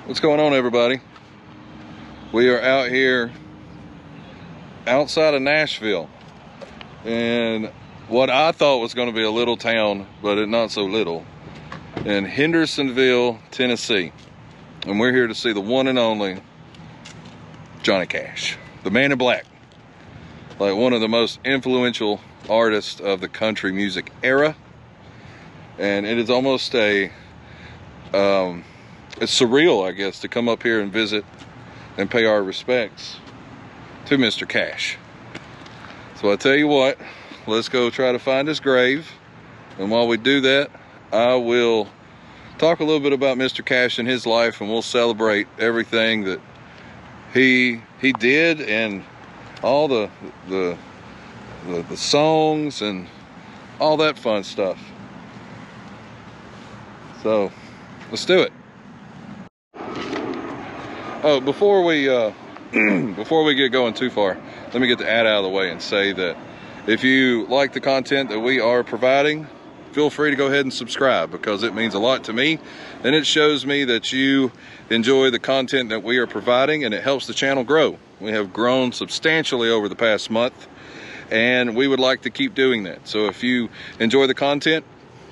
What's going on, everybody? We are out here outside of Nashville in what I thought was going to be a little town, but it's not so little, in Hendersonville, Tennessee. And we're here to see the one and only Johnny Cash, the man in black, like one of the most influential artists of the country music era. And it is almost it's surreal, I guess, to come up here and visit and pay our respects to Mr. Cash. So I tell you what, let's go try to find his grave. And while we do that, I will talk a little bit about Mr. Cash and his life, and we'll celebrate everything that he did and all the songs and all that fun stuff. So let's do it. Oh, before we get going too far, let me get the ad out of the way and say that if you like the content that we are providing, feel free to go ahead and subscribe, because it means a lot to me, and it shows me that you enjoy the content that we are providing, and it helps the channel grow. We have grown substantially over the past month, and we would like to keep doing that. So if you enjoy the content,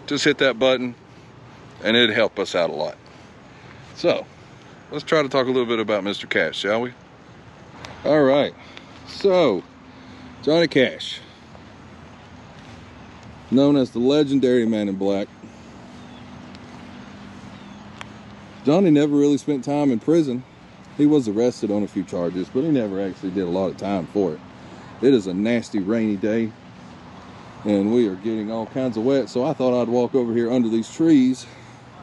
just hit that button and it'd help us out a lot. So let's try to talk a little bit about Mr. Cash, shall we? All right, so Johnny Cash, known as the legendary Man in Black. Johnny never really spent time in prison. He was arrested on a few charges, but he never actually did a lot of time for it. It is a nasty rainy day, and we are getting all kinds of wet, so I thought I'd walk over here under these trees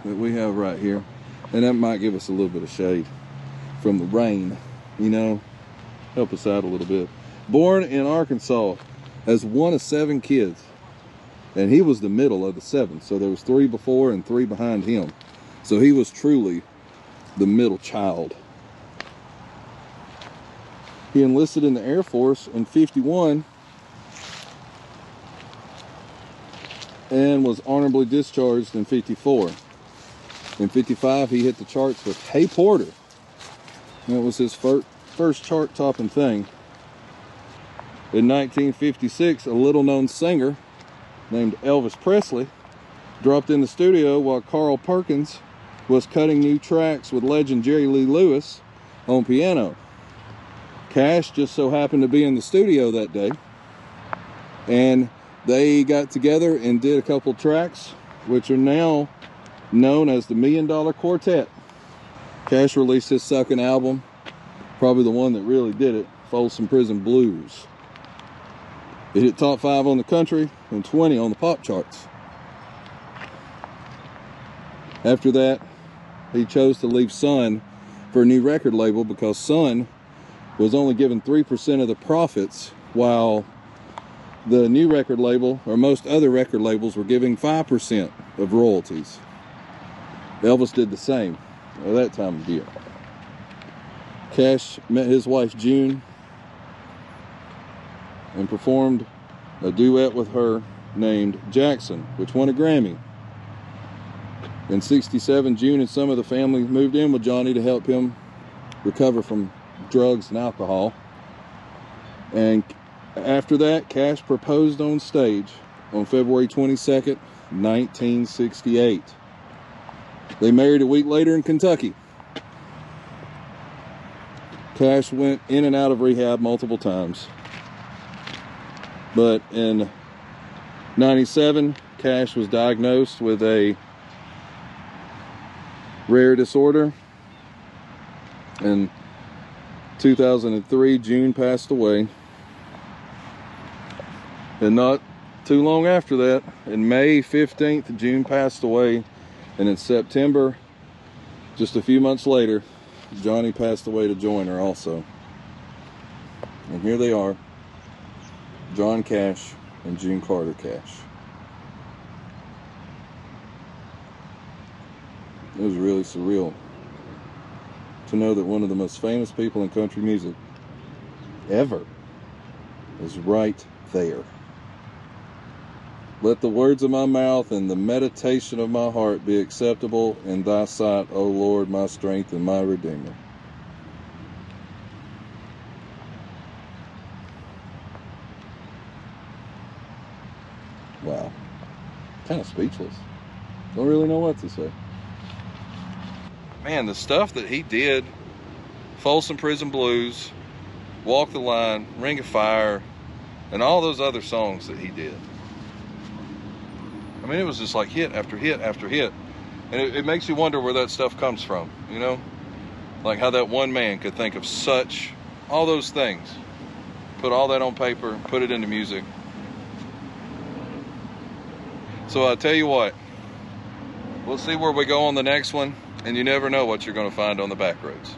that we have right here, and that might give us a little bit of shade from the rain, you know, help us out a little bit. Born in Arkansas as one of 7 kids, and he was the middle of the 7, so there was 3 before and 3 behind him, so he was truly the middle child. He enlisted in the Air Force in '51 and was honorably discharged in '54. In '55, he hit the charts with Hey Porter. That was his first chart-topping thing. In 1956, a little-known singer named Elvis Presley dropped in the studio while Carl Perkins was cutting new tracks with legend Jerry Lee Lewis on piano. Cash just so happened to be in the studio that day, and they got together and did a couple tracks, which are now known as the $1 Million Quartet. Cash released his second album, probably the one that really did it, Folsom Prison Blues. It hit top 5 on the country and 20 on the pop charts. After that, he chose to leave Sun for a new record label, because Sun was only given 3% of the profits, while the new record label, or most other record labels, were giving 5% of royalties. Elvis did the same at that time of year. Cash met his wife June and performed a duet with her named Jackson, which won a Grammy. In '67, June and some of the family moved in with Johnny to help him recover from drugs and alcohol. And after that, Cash proposed on stage on February 22nd, 1968. They married a week later in Kentucky. Cash went in and out of rehab multiple times. But in '97, Cash was diagnosed with a rare disorder. In 2003, June passed away. And not too long after that, in May 15th, June passed away. And in September, just a few months later, Johnny passed away to join her also. And here they are, John Cash and June Carter Cash. It was really surreal to know that one of the most famous people in country music ever is right there. Let the words of my mouth and the meditation of my heart be acceptable in thy sight, O Lord, my strength and my Redeemer. Wow. Kind of speechless. Don't really know what to say. Man, the stuff that he did, Folsom Prison Blues, Walk the Line, Ring of Fire, and all those other songs that he did. I mean, it was just like hit after hit after hit. And it makes you wonder where that stuff comes from, you know? Like how that one man could think of all those things. Put all that on paper, put it into music. So I'll tell you what, we'll see where we go on the next one, and you never know what you're going to find on the back roads.